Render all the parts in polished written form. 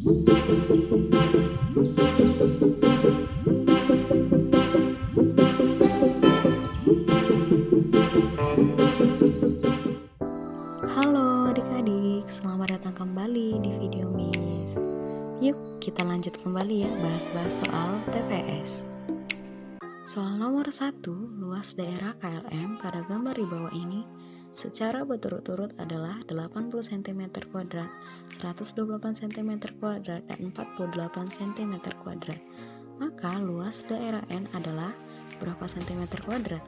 Halo adik-adik, selamat datang kembali di video Miss. Yuk kita lanjut kembali ya, bahas-bahas soal TPS. Soal nomor 1, luas daerah KLM pada gambar di bawah ini secara berturut-turut adalah 80 cm², 128 cm², dan 48 cm². Maka luas daerah N adalah berapa cm²,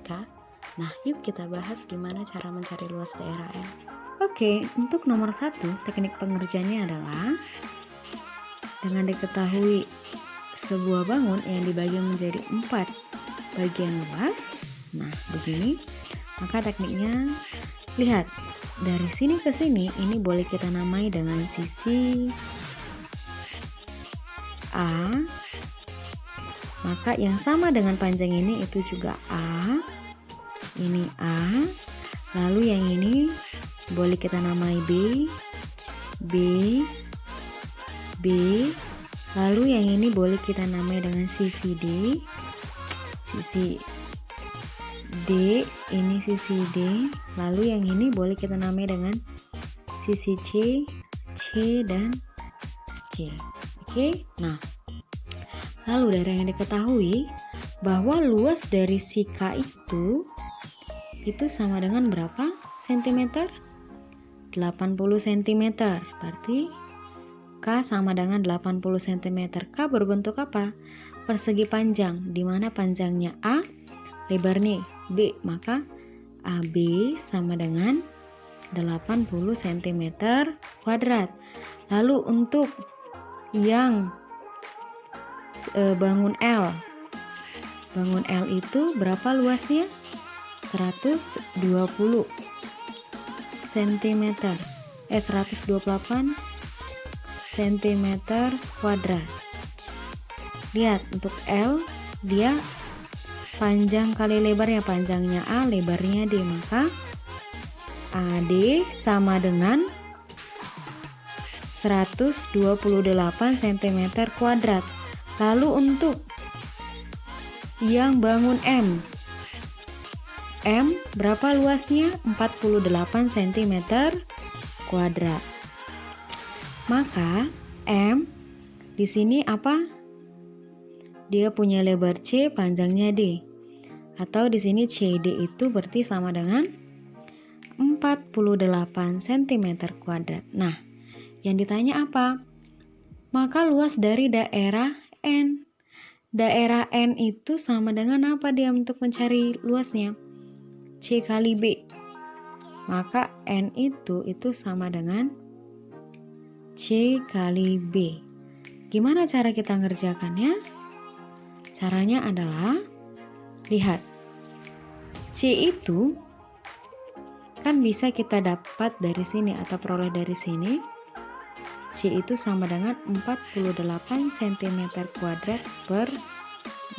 Kak? Nah, yuk kita bahas gimana cara mencari luas daerah N. Oke, untuk nomor 1, teknik pengerjaannya adalah dengan diketahui sebuah bangun yang dibagi menjadi 4 bagian luas. Nah, begini. Maka tekniknya, lihat, dari sini ke sini ini boleh kita namai dengan sisi A. Maka yang sama dengan panjang ini itu juga A. Ini A. Lalu yang ini boleh kita namai B. Lalu yang ini boleh kita namai dengan sisi D. Sisi D, ini sisi D. Lalu yang ini boleh kita namai dengan sisi C dan C. Oke, nah, lalu dari yang diketahui bahwa luas dari si K itu sama dengan berapa sentimeter? 80 cm. Berarti K sama dengan 80 cm. K berbentuk apa? Persegi panjang, di mana panjangnya A, lebarnya B. Maka AB sama dengan 80 cm². Lalu untuk yang bangun L itu berapa luasnya? 120 cm. 128 cm². Lihat, untuk L dia panjang kali lebarnya, panjangnya A, lebarnya D, maka AD sama dengan 128 cm². Lalu untuk yang bangun M berapa luasnya? 48 cm². Maka M di sini apa? Dia punya lebar C, panjangnya D. Atau di sini CD itu berarti sama dengan 48 cm². Nah, yang ditanya apa? Maka luas dari daerah N. Daerah N itu sama dengan apa dia untuk mencari luasnya? C kali B. Maka N itu sama dengan C kali B. Gimana cara kita ngerjakannya? Caranya adalah, lihat, C itu kan bisa kita dapat dari sini atau peroleh dari sini. C itu sama dengan 48 cm²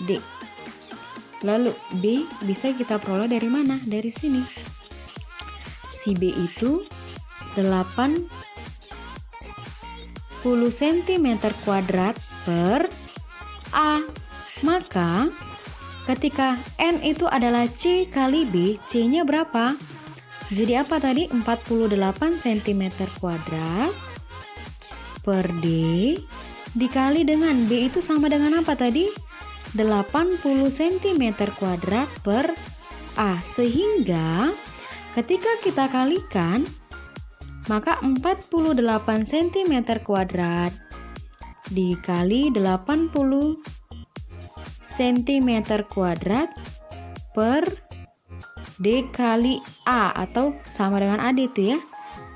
D. Lalu B bisa kita peroleh dari mana? Dari sini. Si B itu 80 cm² per A. Maka ketika N itu adalah C kali B, C-nya berapa? Jadi apa tadi? 48 cm² per D dikali dengan B itu sama dengan apa tadi? 80 cm² per A. Sehingga ketika kita kalikan, maka 48 cm² dikali 80 cm² per D kali A atau sama dengan AD itu ya.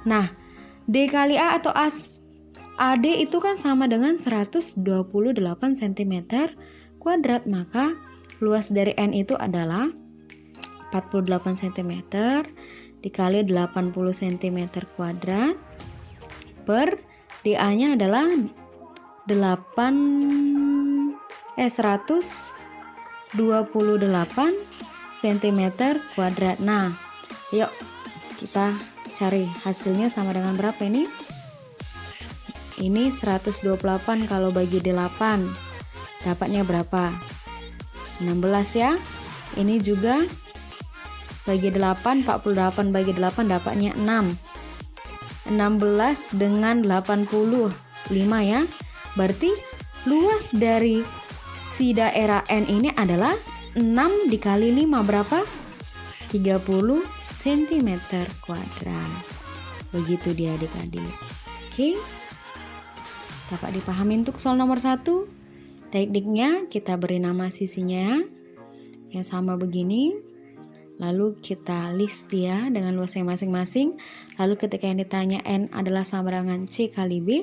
Nah, D kali A atau AD itu kan sama dengan 128 cm². Maka luas dari N itu adalah 48 cm dikali 80 cm² per DA-nya adalah 128 cm². Nah, yuk kita cari hasilnya sama dengan berapa ini? Ini 128 kalau bagi 8. Dapatnya berapa? 16 ya. Ini juga bagi 8, 48 bagi 8 dapatnya 6. 16 dengan 80, 5 ya. Berarti luas dari si daerah N ini adalah 6 dikali 5 berapa? 30 cm kuadrat. Begitu dia adik-adik. Oke. Dapat dipahami untuk soal nomor 1. Tekniknya kita beri nama sisinya yang sama begini. Lalu kita list dia dengan luasnya masing-masing. Lalu ketika yang ditanya N adalah sama dengan C kali B,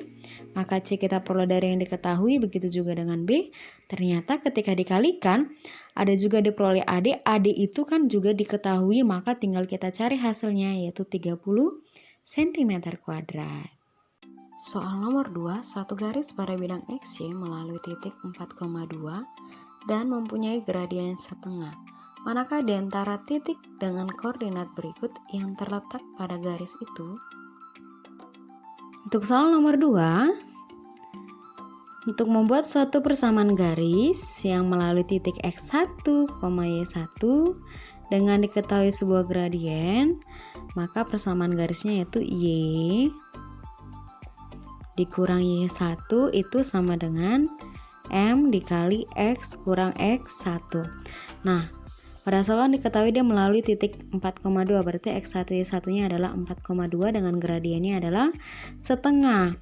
maka C kita peroleh dari yang diketahui, begitu juga dengan B. Ternyata ketika dikalikan, ada juga diperoleh AD. AD itu kan juga diketahui, maka tinggal kita cari hasilnya, yaitu 30 cm kuadrat. Soal nomor 2, satu garis pada bidang XY melalui titik 4,2 dan mempunyai gradien setengah. Manakah di antara titik dengan koordinat berikut yang terletak pada garis itu? Untuk soal nomor 2, untuk membuat suatu persamaan garis yang melalui titik X1, Y1 dengan diketahui sebuah gradien, maka persamaan garisnya yaitu Y dikurang Y1 itu sama dengan M dikali X kurang X1. Nah, pada soal diketahui dia melalui titik 4,2, berarti X1 Y1 nya adalah 4,2 dengan gradiennya adalah setengah.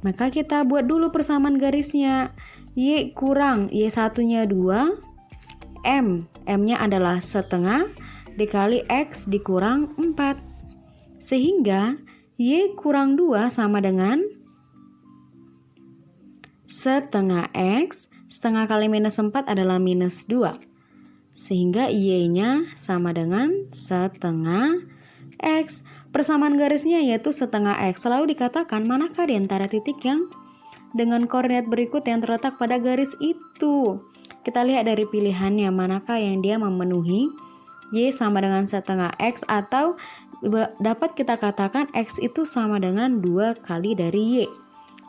Maka kita buat dulu persamaan garisnya. Y kurang Y1 nya 2, M nya adalah setengah dikali X dikurang 4. Sehingga Y kurang 2 sama dengan setengah X, setengah kali minus 4 adalah minus 2. Sehingga Y-nya sama dengan setengah X. Persamaan garisnya yaitu setengah X. Selalu dikatakan manakah di antara titik yang dengan koordinat berikut yang terletak pada garis itu. Kita lihat dari pilihannya manakah yang dia memenuhi. Y sama dengan setengah X, atau dapat kita katakan X itu sama dengan 2 kali dari Y.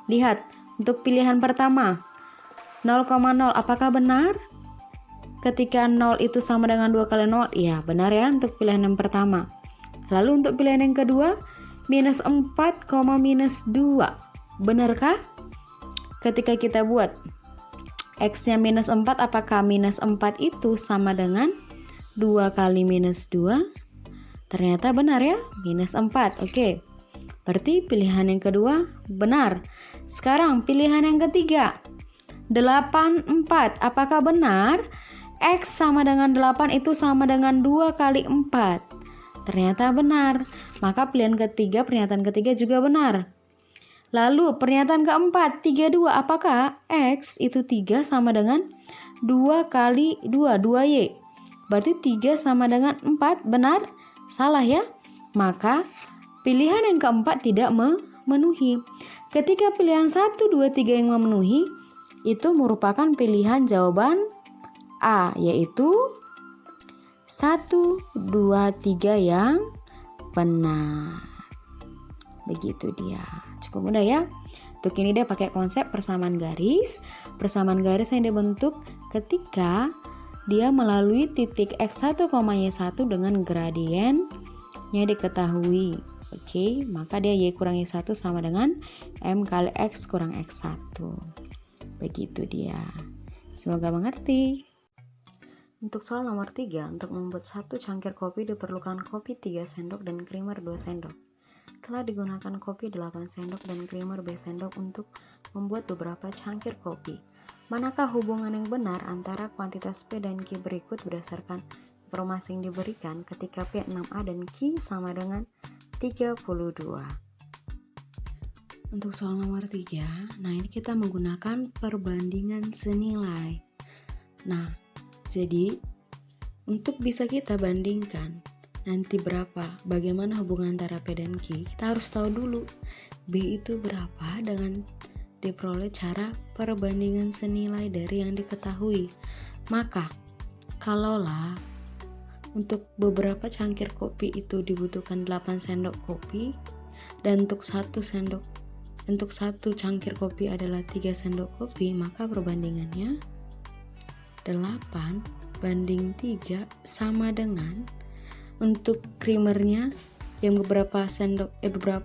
Lihat untuk pilihan pertama 0,0 apakah benar? Ketika 0 itu sama dengan 2 kali 0, iya benar ya untuk pilihan yang pertama. Lalu untuk pilihan yang kedua, minus 4, minus 2. Benarkah? Ketika kita buat X-nya minus 4, apakah minus 4 itu sama dengan 2 kali minus 2? Ternyata benar ya, minus 4. Oke, berarti pilihan yang kedua benar. Sekarang pilihan yang ketiga, 8, 4. Apakah benar? X sama dengan 8 itu sama dengan 2 kali 4. Ternyata benar. Maka pilihan ketiga, pernyataan ketiga juga benar. Lalu pernyataan keempat, 32. Apakah X itu 3 sama dengan 2 kali 2, 2Y? Berarti 3 sama dengan 4, benar? Salah ya? Maka pilihan yang keempat tidak memenuhi. Ketika pilihan 1, 2, 3 yang memenuhi, itu merupakan pilihan jawaban A, yaitu 1, 2, 3 yang benar. Begitu dia. Cukup mudah ya. Untuk ini dia pakai konsep persamaan garis. Persamaan garis yang dibentuk ketika dia melalui titik X1, Y1 dengan gradiennya diketahui. Oke, maka dia Y kurang Y1 sama dengan M kali X kurang X1. Begitu dia. Semoga mengerti. Untuk soal nomor 3, untuk membuat satu cangkir kopi diperlukan kopi 3 sendok dan creamer 2 sendok. Telah digunakan kopi 8 sendok dan creamer B sendok untuk membuat beberapa cangkir kopi. Manakah hubungan yang benar antara kuantitas P dan Q berikut berdasarkan informasi yang diberikan ketika P 6A dan Q sama dengan 32. Untuk soal nomor 3, nah ini kita menggunakan perbandingan senilai. Nah, jadi untuk bisa kita bandingkan nanti berapa, bagaimana hubungan antara P dan Q, kita harus tahu dulu B itu berapa dengan diperoleh cara perbandingan senilai dari yang diketahui. Maka kalaulah untuk beberapa cangkir kopi itu dibutuhkan 8 sendok kopi dan untuk 1 sendok untuk satu cangkir kopi adalah 3 sendok kopi, maka perbandingannya 8:3 sama dengan untuk creamernya yang beberapa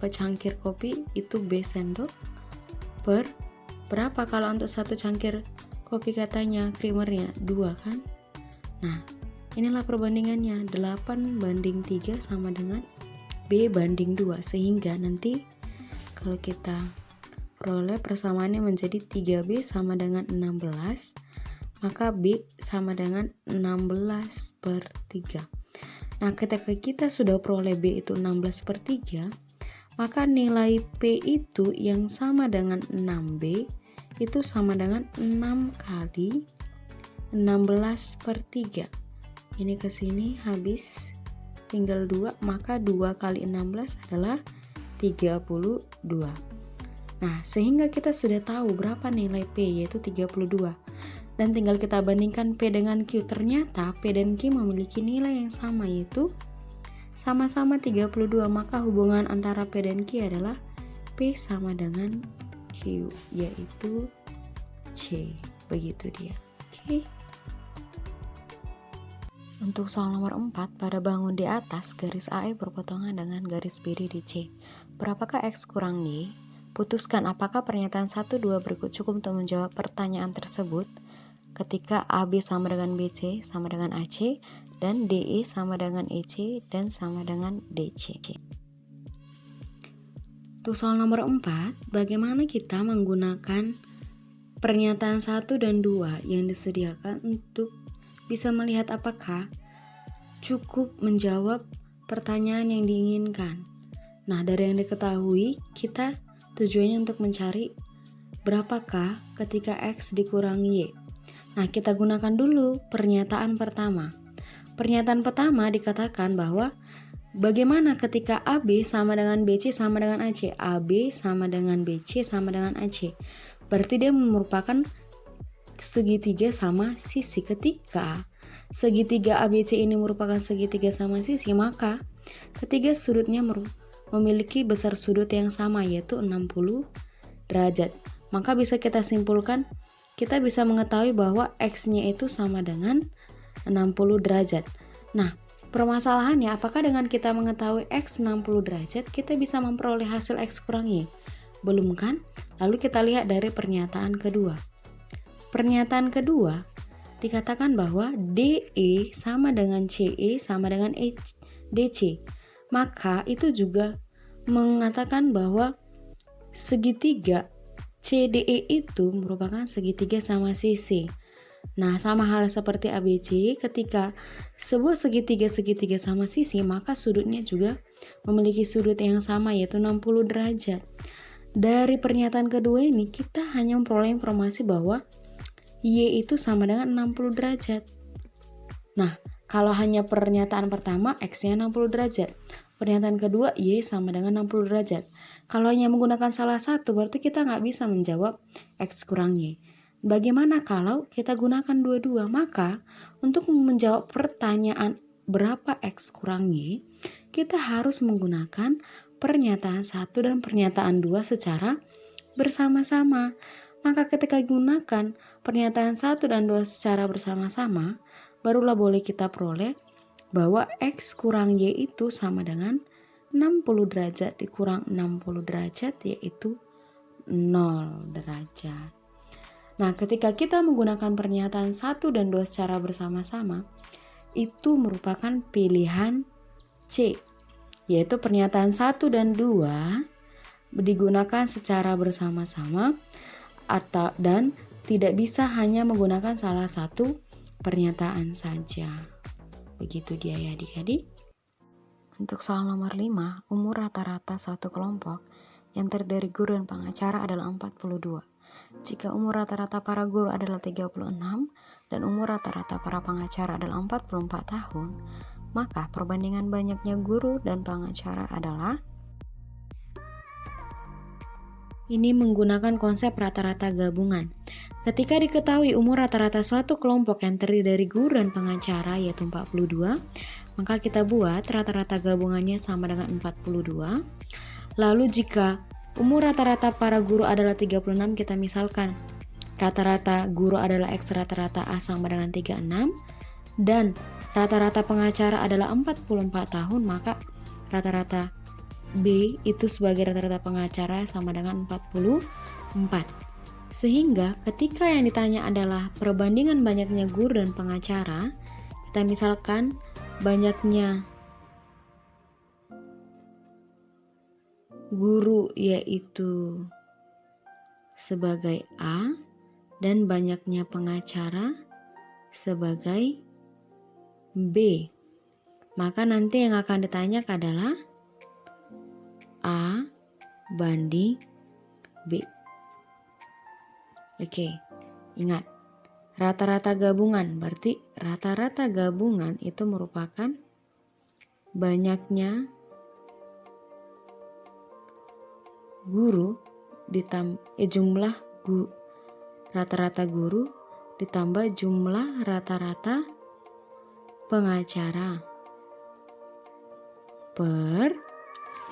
cangkir kopi itu B sendok per berapa kalau untuk satu cangkir kopi katanya creamernya 2 kan. Nah, inilah perbandingannya 8:3 sama dengan B/2, sehingga nanti kalau kita peroleh persamaannya menjadi 3B sama dengan 16, maka B sama dengan 16/3. Nah, ketika kita sudah peroleh B itu 16/3, maka nilai P itu yang sama dengan 6B itu sama dengan 6 kali 16/3. Ini ke sini habis tinggal 2, maka 2 kali 16 adalah 32. Nah, sehingga kita sudah tahu berapa nilai P, yaitu 32. Dan tinggal kita bandingkan P dengan Q. Ternyata P dan Q memiliki nilai yang sama, yaitu sama-sama 32. Maka hubungan antara P dan Q adalah P sama dengan Q, yaitu C. Begitu dia. Oke. Untuk soal nomor 4, pada bangun di atas, garis AE berpotongan dengan garis BD di C. Berapakah X kurang Y? Putuskan apakah pernyataan 1, 2 berikut cukup untuk menjawab pertanyaan tersebut ketika AB sama dengan BC sama dengan AC dan DE sama dengan EC dan sama dengan DC. Untuk soal nomor 4, bagaimana kita menggunakan pernyataan 1 dan 2 yang disediakan untuk bisa melihat apakah cukup menjawab pertanyaan yang diinginkan. Nah, dari yang diketahui, kita tujuannya untuk mencari berapakah ketika X dikurangi Y. Nah, kita gunakan dulu pernyataan pertama. Pernyataan pertama dikatakan bahwa bagaimana ketika AB sama dengan BC sama dengan AC. AB sama dengan BC sama dengan AC. Berarti dia merupakan segitiga sama sisi. Ketika segitiga ABC ini merupakan segitiga sama sisi, maka ketiga sudutnya memiliki besar sudut yang sama, yaitu 60 derajat. Maka bisa kita simpulkan, kita bisa mengetahui bahwa X-nya itu sama dengan 60 derajat. Nah, permasalahannya apakah dengan kita mengetahui X 60 derajat, kita bisa memperoleh hasil X kurang Y? Belum kan? Lalu kita lihat dari pernyataan kedua. Pernyataan kedua dikatakan bahwa DE sama dengan CE sama dengan DC. Maka itu juga mengatakan bahwa segitiga CDE itu merupakan segitiga sama sisi. Nah, sama hal seperti ABC, ketika sebuah segitiga sama sisi, maka sudutnya juga memiliki sudut yang sama, yaitu 60 derajat. Dari pernyataan kedua ini, kita hanya memperoleh informasi bahwa Y itu sama dengan 60 derajat. Nah, kalau hanya pernyataan pertama, X-nya 60 derajat. Pernyataan kedua, Y sama dengan 60 derajat. Kalau hanya menggunakan salah satu, berarti kita nggak bisa menjawab X kurang Y. Bagaimana kalau kita gunakan dua-dua? Maka, untuk menjawab pertanyaan berapa X kurang Y, kita harus menggunakan pernyataan 1 dan pernyataan 2 secara bersama-sama. Maka ketika gunakan pernyataan 1 dan 2 secara bersama-sama, barulah boleh kita peroleh bahwa X kurang Y itu sama dengan 60 derajat dikurang 60 derajat, yaitu 0 derajat. Nah, ketika kita menggunakan pernyataan 1 dan 2 secara bersama-sama, itu merupakan pilihan C, yaitu pernyataan 1 dan 2 digunakan secara bersama-sama dan tidak bisa hanya menggunakan salah satu pernyataan saja. Begitu dia ya adik-adik. Untuk soal nomor 5, umur rata-rata suatu kelompok yang terdiri dari guru dan pengacara adalah 42. Jika umur rata-rata para guru adalah 36 dan umur rata-rata para pengacara adalah 44 tahun, maka perbandingan banyaknya guru dan pengacara adalah. Ini menggunakan konsep rata-rata gabungan. Ketika diketahui umur rata-rata suatu kelompok yang terdiri dari guru dan pengacara yaitu 42, maka kita buat rata-rata gabungannya sama dengan 42. Lalu jika Umur rata-rata para guru adalah 36, kita misalkan rata-rata guru adalah X, rata-rata A sama dengan 36, dan rata-rata pengacara adalah 44 tahun, maka rata-rata B itu sebagai rata-rata pengacara sama dengan 44. Sehingga ketika yang ditanya adalah perbandingan banyaknya guru dan pengacara, kita misalkan banyaknya guru yaitu sebagai A dan banyaknya pengacara sebagai B. Maka nanti yang akan ditanya adalah A banding B. Oke, ingat, rata-rata gabungan, berarti rata-rata gabungan itu merupakan banyaknya guru jumlah rata-rata guru ditambah jumlah rata-rata pengacara per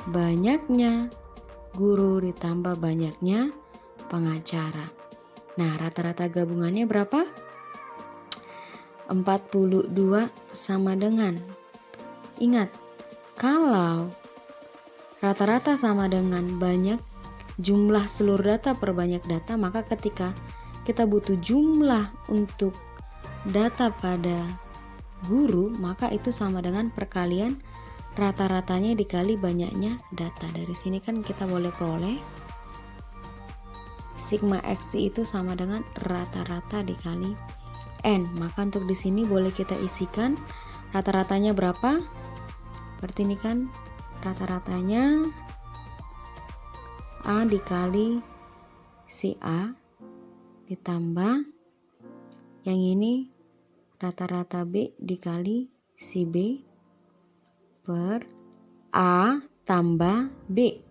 banyaknya guru ditambah banyaknya pengacara. Nah, rata-rata gabungannya berapa? 42 sama dengan. Ingat, kalau rata-rata sama dengan banyak jumlah seluruh data per banyak data, maka ketika kita butuh jumlah untuk data pada guru, maka itu sama dengan perkalian rata-ratanya dikali banyaknya data. Dari sini kan kita boleh peroleh sigma X itu sama dengan rata-rata dikali N. Maka untuk di sini boleh kita isikan rata-ratanya berapa? Berarti ini kan rata-ratanya A dikali si A ditambah yang ini rata-rata B dikali si B per A tambah B.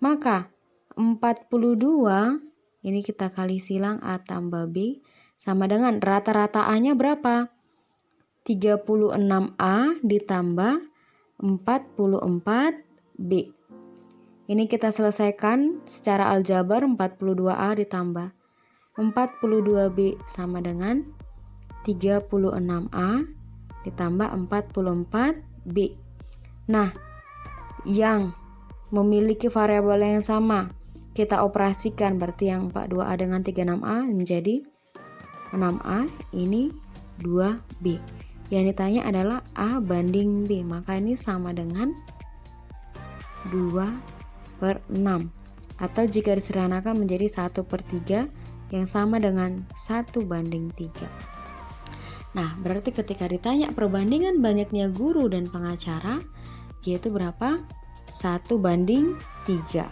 Maka 42 ini kita kali silang A tambah B sama dengan rata-rata A-nya berapa? 36A ditambah 44B. Ini kita selesaikan secara aljabar. 42A ditambah 42B sama dengan 36A ditambah 44B. Nah, yang memiliki variabel yang sama kita operasikan, berarti yang 42A dengan 36A menjadi 6A, ini 2B. Yang ditanya adalah A banding B, maka ini sama dengan 2/6. Atau jika disederhanakan menjadi 1/3 yang sama dengan 1/3. Nah, berarti ketika ditanya perbandingan banyaknya guru dan pengacara, yaitu berapa? 1/3.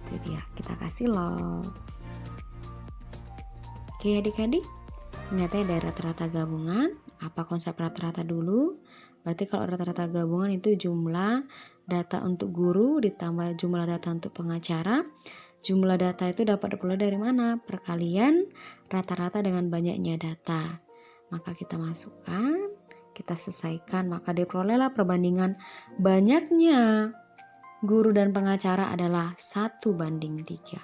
Itu dia, kita kasih log. Oke adik-adik, ingat ya dari rata-rata gabungan. Apa konsep rata-rata dulu? Berarti kalau rata-rata gabungan itu jumlah data untuk guru ditambah jumlah data untuk pengacara. Jumlah data itu dapat diperoleh dari mana? Perkalian rata-rata dengan banyaknya data. Maka kita masukkan, kita selesaikan, maka diperolehlah perbandingan banyaknya guru dan pengacara adalah 1/3.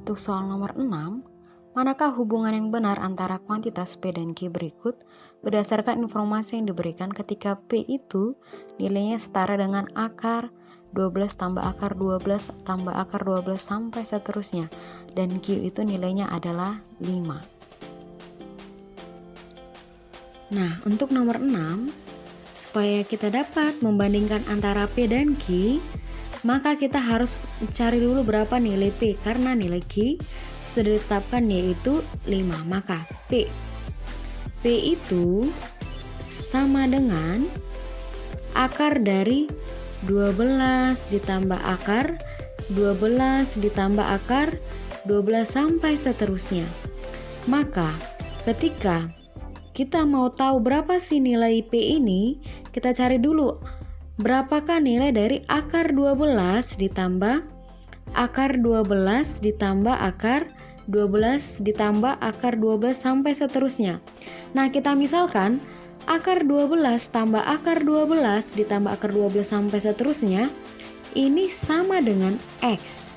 Untuk soal nomor 6, manakah hubungan yang benar antara kuantitas P dan Q berikut berdasarkan informasi yang diberikan ketika P itu nilainya setara dengan akar 12 tambah akar 12 tambah akar 12 sampai seterusnya, dan Q itu nilainya adalah 5. Nah, untuk nomor 6, supaya kita dapat membandingkan antara P dan Q, maka kita harus cari dulu berapa nilai P, karena nilai Q sudah ditetapkan yaitu 5. Maka P itu sama dengan akar dari 12 ditambah akar 12 ditambah akar 12 sampai seterusnya. Maka ketika kita mau tahu berapa sih nilai P ini, kita cari dulu berapakah nilai dari akar 12 ditambah akar 12 ditambah akar 12 ditambah akar 12 sampai seterusnya. Nah, kita misalkan akar 12 tambah akar 12 ditambah akar 12 sampai seterusnya, ini sama dengan X.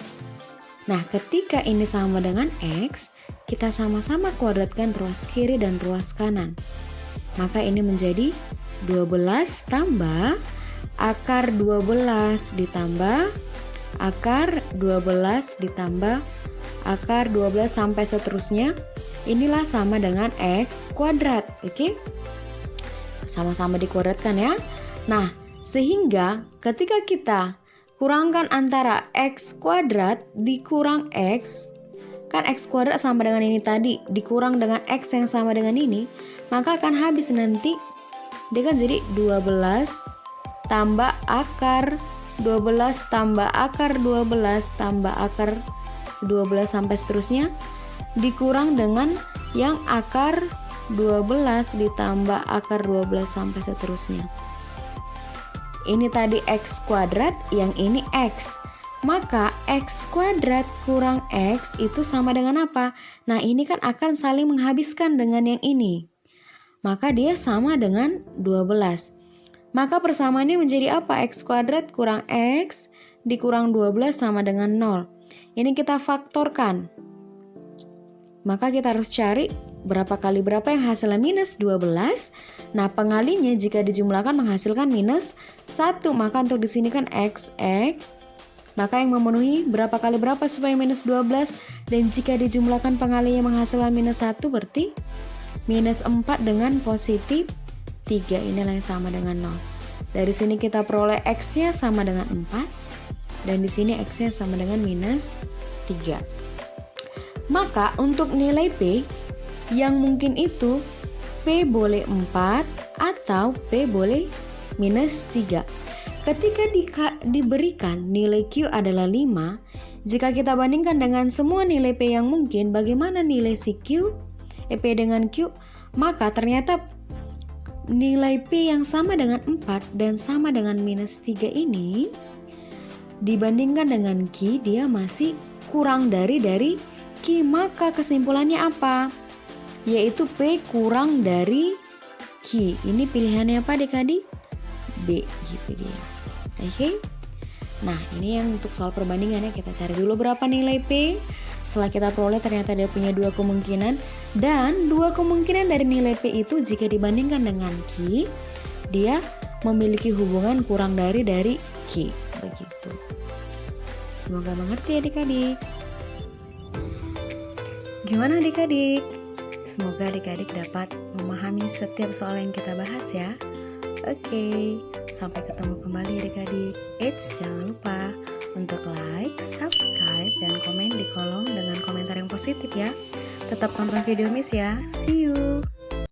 Nah, ketika ini sama dengan X, kita sama-sama kuadratkan ruas kiri dan ruas kanan. Maka ini menjadi 12 tambah akar 12 ditambah akar 12 ditambah akar 12 sampai seterusnya. Inilah sama dengan X kuadrat. Oke? Sama-sama dikuadratkan ya. Nah, sehingga ketika kita kurangkan antara X kuadrat dikurang X, kan X kuadrat sama dengan ini tadi, dikurang dengan X yang sama dengan ini, maka akan habis nanti. Dia kan jadi 12 tambah akar 12 tambah akar 12 tambah akar 12 sampai seterusnya, dikurang dengan yang akar 12 ditambah akar 12 sampai seterusnya. Ini tadi X kuadrat, yang ini X. Maka X kuadrat kurang X itu sama dengan apa? Nah, ini kan akan saling menghabiskan dengan yang ini. Maka dia sama dengan 12. Maka persamaannya menjadi apa? X kuadrat kurang X dikurang 12 sama dengan 0. Ini kita faktorkan. Maka kita harus cari berapa kali berapa yang hasilnya minus 12. Nah, pengalinya jika dijumlahkan menghasilkan minus 1. Maka untuk di sini kan X. Maka yang memenuhi berapa kali berapa supaya minus 12. Dan jika dijumlahkan pengalinya menghasilkan minus 1, berarti minus 4 dengan positif 3. Inilah yang sama dengan 0. Dari sini kita peroleh X-nya sama dengan 4. Dan di sini X-nya sama dengan minus 3. Maka untuk nilai P yang mungkin itu P boleh 4 atau P boleh minus 3. Ketika diberikan nilai Q adalah 5, jika kita bandingkan dengan semua nilai P yang mungkin, bagaimana nilai si Q, P dengan Q, maka ternyata nilai P yang sama dengan 4 dan sama dengan minus 3 ini, dibandingkan dengan Q, dia masih kurang dari Q. Maka kesimpulannya apa? Yaitu P kurang dari Q. Ini pilihannya apa adik-adik? B, gitu dia. Oke? Nah, ini yang untuk soal perbandingannya. Kita cari dulu berapa nilai P. Setelah kita peroleh ternyata dia punya 2 kemungkinan. Dan 2 kemungkinan dari nilai P itu jika dibandingkan dengan Q, dia memiliki hubungan kurang dari Q. Begitu. Semoga mengerti adik-adik. Gimana adik-adik? Semoga adik-adik dapat memahami setiap soal yang kita bahas ya. Oke, sampai ketemu kembali adik-adik. Jangan lupa untuk like, subscribe, dan komen di kolom dengan komentar yang positif ya. Tetap tonton video Miss ya. See you.